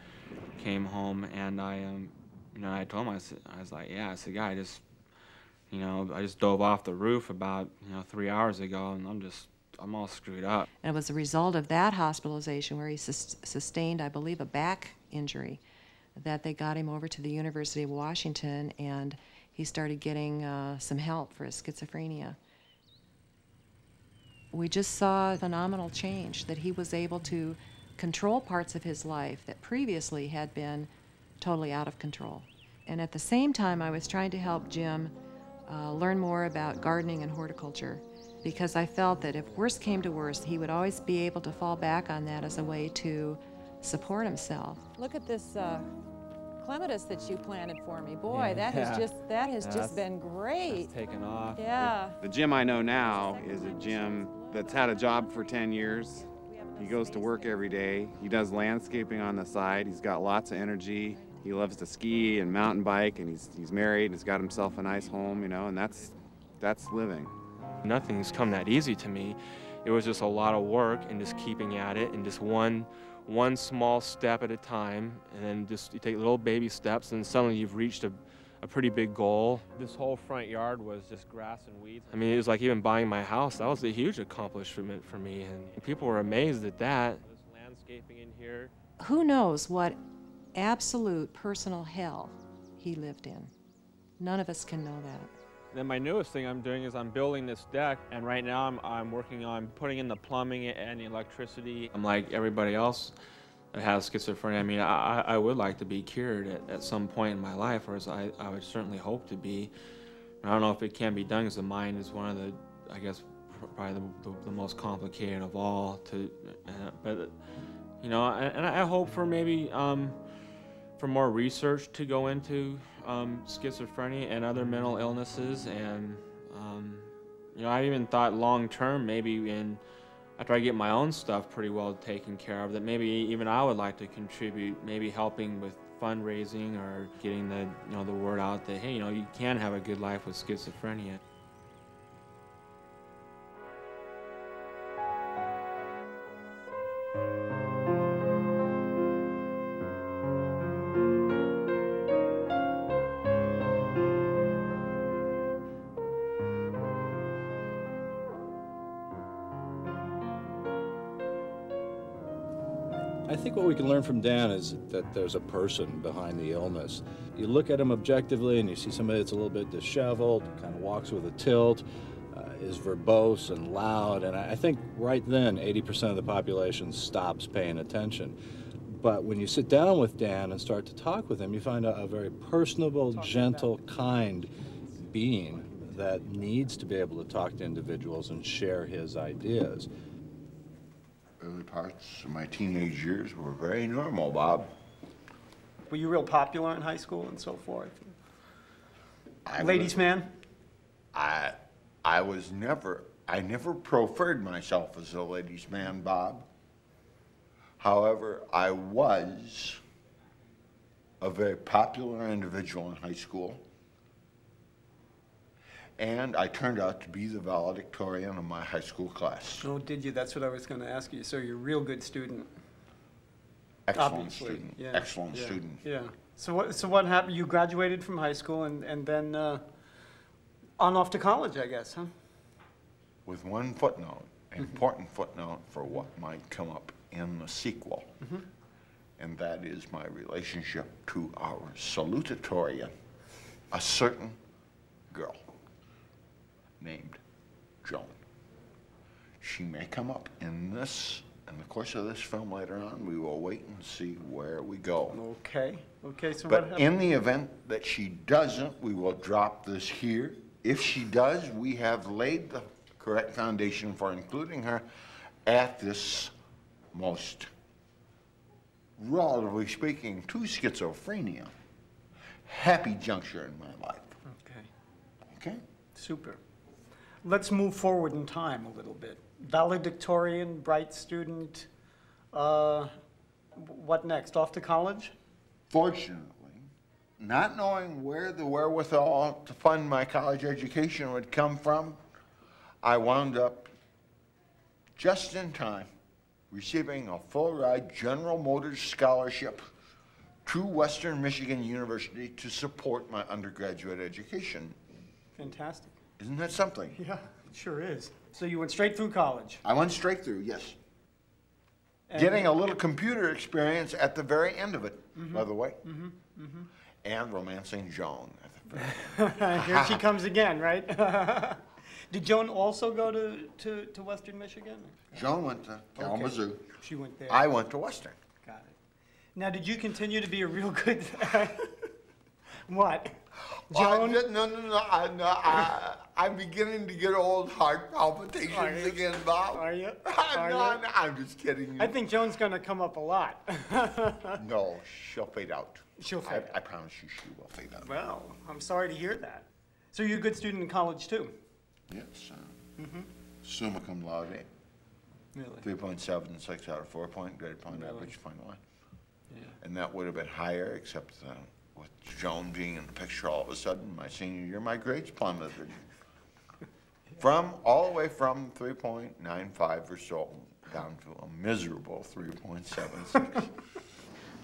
came home, and I told him, I was like, yeah, I said, guy, I just dove off the roof about, 3 hours ago, and I'm all screwed up. And it was a result of that hospitalization where he sustained, I believe, a back injury, that they got him over to the University of Washington, and he started getting some help for his schizophrenia. We just saw a phenomenal change, that he was able to control parts of his life that previously had been totally out of control. And at the same time, I was trying to help Jim learn more about gardening and horticulture, because I felt that if worst came to worst, he would always be able to fall back on that as a way to support himself. Look at this clematis that you planted for me. Boy, that has just been great. It's taken off. Yeah. The Jim I know now is a Jim that's had a job for 10 years. He goes to work every day. He does landscaping on the side. He's got lots of energy. He loves to ski and mountain bike, and he's married and he's got himself a nice home, and that's living. Nothing's come that easy to me. It was just a lot of work and just keeping at it, and just one small step at a time, and then just you take little baby steps, and suddenly you've reached a pretty big goal. This whole front yard was just grass and weeds. I mean, it was like even buying my house. That was a huge accomplishment for me, and people were amazed at that. This landscaping in here. Who knows what absolute personal hell he lived in? None of us can know that. Then my newest thing I'm doing is I'm building this deck, and right now I'm working on putting in the plumbing and the electricity. I'm like everybody else that has schizophrenia. I mean, I would like to be cured at some point in my life, or as I would certainly hope to be. I don't know if it can be done, because the mind is one of the, I guess, probably the most complicated of all. But and I hope for maybe for more research to go into schizophrenia and other mental illnesses, and I even thought long term, maybe after I get my own stuff pretty well taken care of, that maybe even I would like to contribute, maybe helping with fundraising or getting the word out that, hey, you can have a good life with schizophrenia. I think what we can learn from Dan is that there's a person behind the illness. You look at him objectively and you see somebody that's a little bit disheveled, kind of walks with a tilt, is verbose and loud, and I think right then 80% of the population stops paying attention. But when you sit down with Dan and start to talk with him, you find a very personable, gentle, kind being that needs to be able to talk to individuals and share his ideas. Early parts of my teenage years were very normal, Bob. Were you real popular in high school and so forth? Ladies' man? I never preferred myself as a ladies' man, Bob. However, I was a very popular individual in high school, and I turned out to be the valedictorian of my high school class. Oh, did you? That's what I was going to ask you. So you're a real good student. Excellent Obviously. student. Yeah. Excellent Yeah. student. Yeah. So what happened? You graduated from high school and then on off to college, I guess, huh? With one footnote, important footnote for what might come up in the sequel, and that is my relationship to our salutatorian, a certain girl named Joan. She may come up in the course of this film later on. We will wait and see where we go. Okay. Okay. So But what happened? in the event that she doesn't, we will drop this here. If she does, we have laid the correct foundation for including her at this most, relatively speaking, to schizophrenia, happy juncture in my life. Okay. Okay? Super. Let's move forward in time a little bit. Valedictorian, bright student. What next? Off to college? Fortunately, not knowing where the wherewithal to fund my college education would come from, I wound up just in time receiving a full-ride General Motors scholarship to Western Michigan University to support my undergraduate education. Fantastic. Isn't that something? Yeah, it sure is. So you went straight through college? I went straight through, yes. And Getting a little computer experience at the very end of it, by the way. And romancing Joan at the very end. Here she comes again, right? Did Joan also go to Western Michigan? Joan went to Kalamazoo. Okay. She went there. I went to Western. Got it. Now, did you continue to be a real good... What? Joan? I'm beginning to get old heart palpitations again, Bob. Are you? No, I'm just kidding you. I think Joan's going to come up a lot. No, she'll fade out. She'll fade out. I promise you she will fade out. Well, I'm sorry to hear that. So you're a good student in college, too? Yes. Summa cum laude. Really? 3.76 out of 4 point, grade point average, final line. Yeah. And that would have been higher, except with Joan being in the picture all of a sudden, my senior year, my grades plummeted. All the way from 3.95 or so down to a miserable 3.76.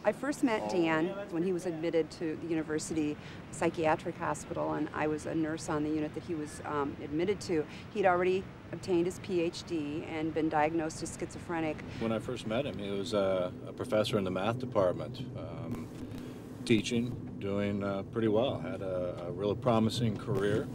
I first met Dan when he was admitted to the university psychiatric hospital, and I was a nurse on the unit that he was admitted to. He'd already obtained his PhD and been diagnosed as schizophrenic. When I first met him, he was a professor in the math department, teaching, doing pretty well, had a really promising career,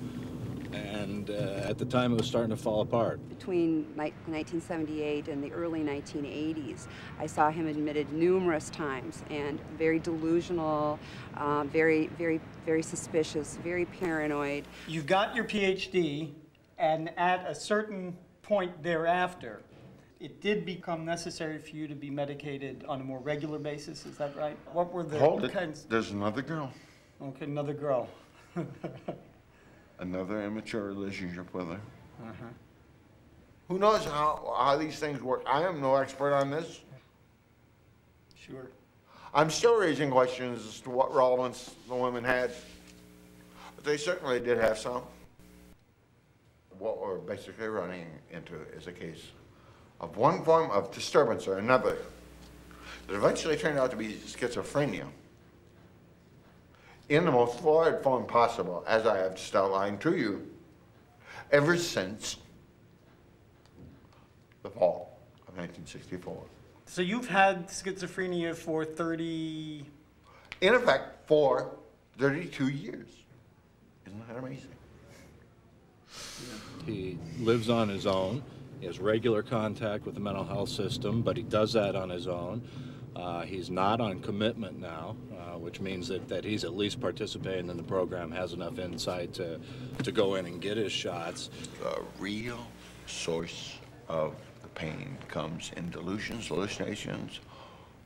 and at the time it was starting to fall apart. Between 1978 and the early 1980s, I saw him admitted numerous times, and very delusional, very suspicious, very paranoid. You've got your PhD, and at a certain point thereafter, it did become necessary for you to be medicated on a more regular basis, is that right? What were the Hold it. kinds? There's another girl. Okay, another girl. Another immature relationship with her. Uh-huh. Who knows how these things work? I am no expert on this. Sure. I'm still raising questions as to what relevance the women had. But they certainly did have some. What we're basically running into is a case of one form of disturbance or another that eventually turned out to be schizophrenia in the most florid form possible, as I have just outlined to you, ever since the fall of 1964. So you've had schizophrenia for 30... In effect, for 32 years. Isn't that amazing? He lives on his own. He has regular contact with the mental health system, but he does that on his own. He's not on commitment now, which means that he's at least participating in the program, has enough insight to go in and get his shots. The real source of the pain comes in delusions, hallucinations,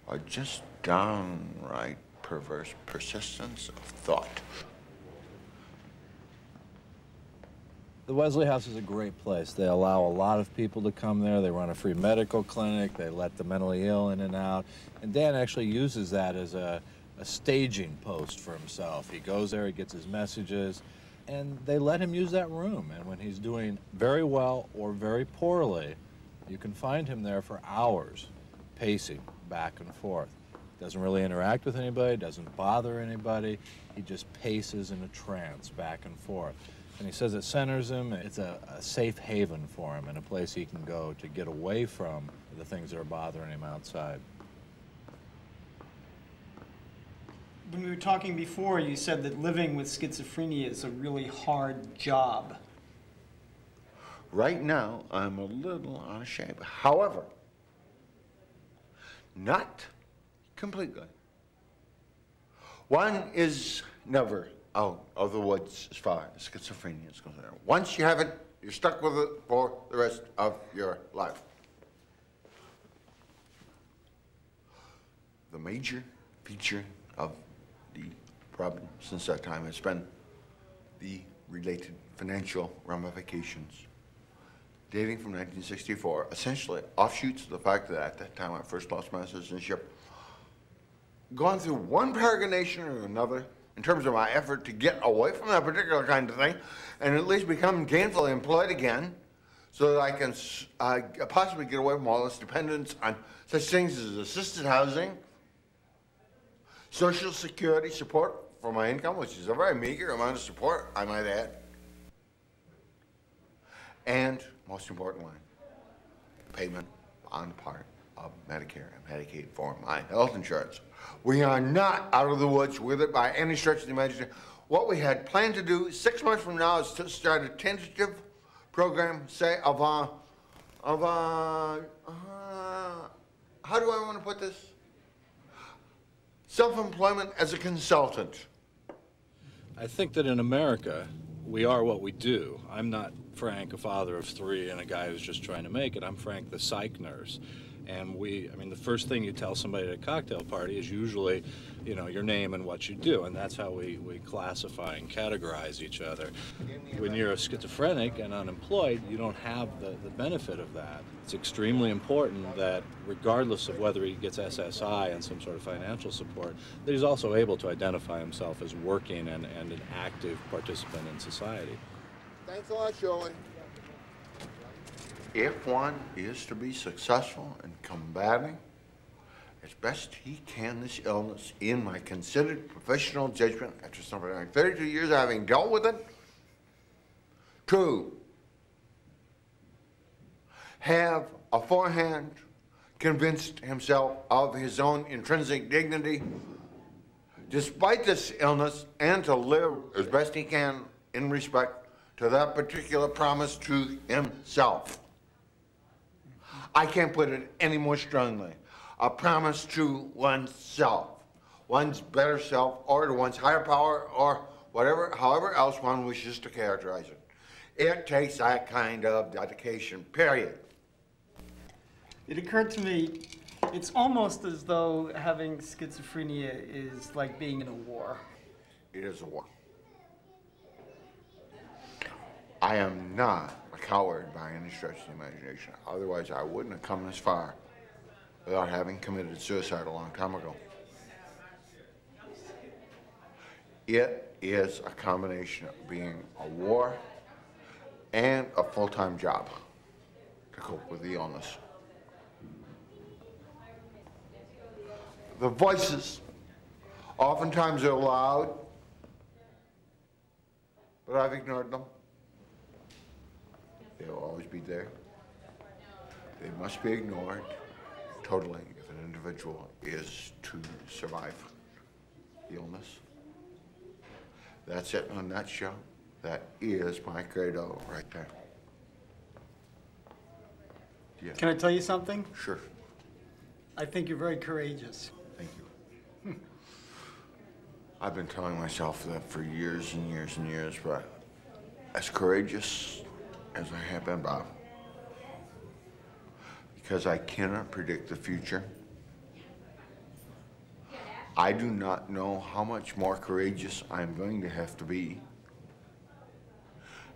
or just downright perverse persistence of thought. The Wesley House is a great place. They allow a lot of people to come there. They run a free medical clinic. They let the mentally ill in and out. And Dan actually uses that as a staging post for himself. He goes there, he gets his messages, and they let him use that room. And when he's doing very well or very poorly, you can find him there for hours, pacing back and forth. Doesn't really interact with anybody, doesn't bother anybody. He just paces in a trance back and forth. And he says it centers him. It's a safe haven for him and a place he can go to get away from the things that are bothering him outside. When we were talking before, you said that living with schizophrenia is a really hard job. Right now, I'm a little out of shape. However, not completely. One is never out of the woods as far as schizophrenia is concerned. Once you have it, you're stuck with it for the rest of your life. The major feature of the problem since that time has been the related financial ramifications dating from 1964, essentially offshoots of the fact that at that time I first lost my citizenship, gone through one peregrination or another in terms of my effort to get away from that particular kind of thing and at least become gainfully employed again so that I can possibly get away from all this dependence on such things as assisted housing, Social Security support for my income, which is a very meager amount of support, I might add, and most importantly, payment on the part of Medicare and Medicaid for my health insurance. We are not out of the woods with it by any stretch of the imagination. What we had planned to do 6 months from now is to start a tentative program, say, of how do I want to put this? Self-employment as a consultant. I think that in America, we are what we do. I'm not Frank, a father of 3 and a guy who's just trying to make it. I'm Frank, the psych nurse. And the first thing you tell somebody at a cocktail party is usually, your name and what you do, and that's how we classify and categorize each other. When you're a schizophrenic and unemployed, you don't have the benefit of that. It's extremely important that regardless of whether he gets SSI and some sort of financial support, that he's also able to identify himself as working and an active participant in society. Thanks a lot, Shirley. If one is to be successful in combating as best he can this illness, in my considered professional judgment, after something like 32 years having dealt with it, to have aforehand convinced himself of his own intrinsic dignity, despite this illness, and to live as best he can in respect to that particular promise to himself. I can't put it any more strongly. A promise to oneself, one's better self, or to one's higher power, or however else one wishes to characterize it. It takes that kind of dedication, period. It occurred to me, it's almost as though having schizophrenia is like being in a war. It is a war. I am not a coward by any stretch of the imagination. Otherwise, I wouldn't have come this far without having committed suicide a long time ago. It is a combination of being a war and a full-time job to cope with the illness. The voices oftentimes are loud, but I've ignored them. They'll always be there. They must be ignored totally if an individual is to survive the illness. That's it in a nutshell. That is my credo right there. Yeah. Can I tell you something? Sure. I think you're very courageous. Thank you. I've been telling myself that for years and years and years, but as courageous as I have been, Bob, because I cannot predict the future, I do not know how much more courageous I'm going to have to be,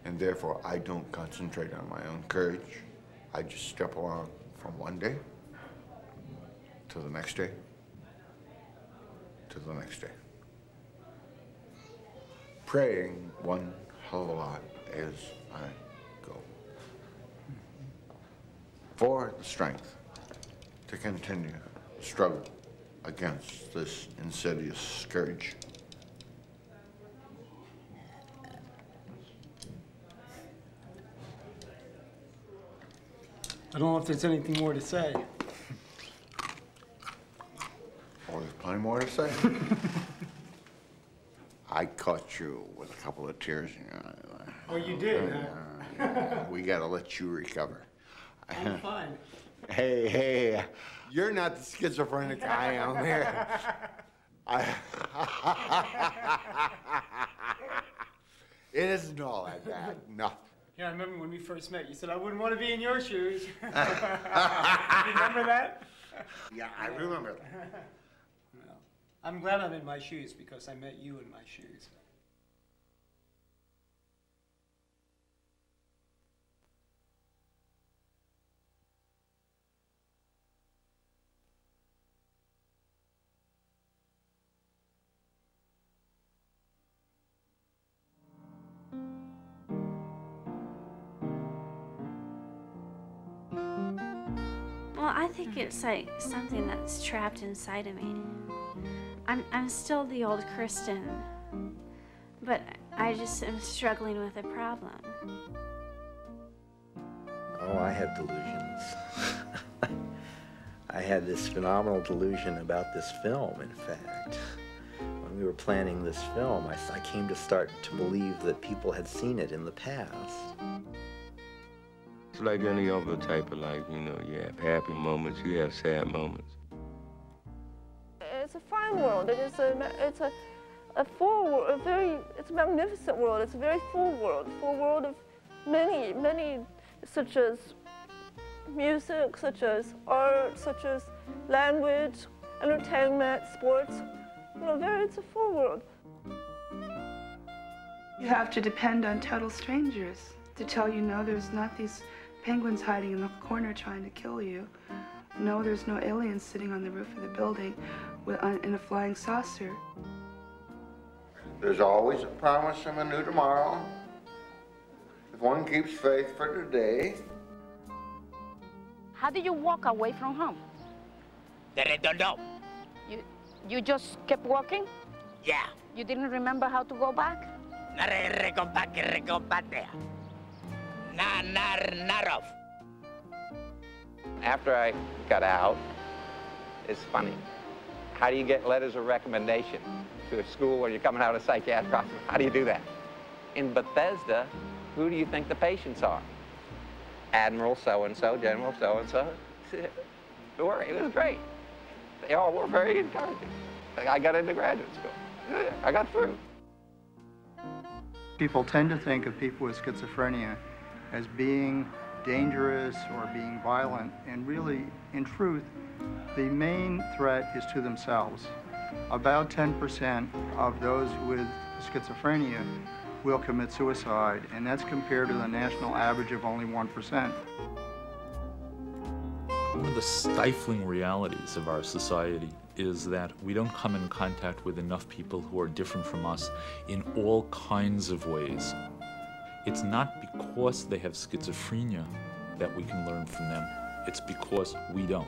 and therefore I don't concentrate on my own courage. I just step along from one day to the next day to the next day, praying one hell of a lot as I go for the strength to continue the struggle against this insidious scourge. I don't know if there's anything more to say. Oh, there's plenty more to say. I caught you with a couple of tears in your eye. Oh, you did, huh? Yeah. We gotta let you recover. I'm fine. Hey, you're not the schizophrenic I am here. It isn't all that bad, no. Yeah, I remember when we first met, you said, I wouldn't want to be in your shoes. Remember that? Yeah, I remember that. Well, I'm glad I'm in my shoes because I met you in my shoes. Well, I think it's like something that's trapped inside of me. I'm still the old Kristen, but I just am struggling with a problem. Oh, I have delusions. I had this phenomenal delusion about this film, in fact. When we were planning this film, I came to start to believe that people had seen it in the past. It's like any other type of life, you know. You have happy moments, you have sad moments. It's a fine world. It's a full world, it's a magnificent world. It's a very full world of many, such as music, such as art, such as language, entertainment, sports. You know, it's a full world. You have to depend on total strangers to tell you, no, there's not these penguins hiding in the corner trying to kill you. No, there's no aliens sitting on the roof of the building in a flying saucer. There's always a promise of a new tomorrow. If one keeps faith for today. How did you walk away from home? That I don't know. You just kept walking? Yeah. You didn't remember how to go back? Not off. After I got out, it's funny. How do you get letters of recommendation to a school when you're coming out of psychiatric hospital? How do you do that? In Bethesda, who do you think the patients are? Admiral so-and-so, General so-and-so. It was great. They all were very encouraging. I got into graduate school. I got through. People tend to think of people with schizophrenia as being dangerous or being violent, and really, in truth, the main threat is to themselves. About 10% of those with schizophrenia will commit suicide, and that's compared to the national average of only 1%. One of the stifling realities of our society is that we don't come in contact with enough people who are different from us in all kinds of ways. It's not because they have schizophrenia that we can learn from them. It's because we don't.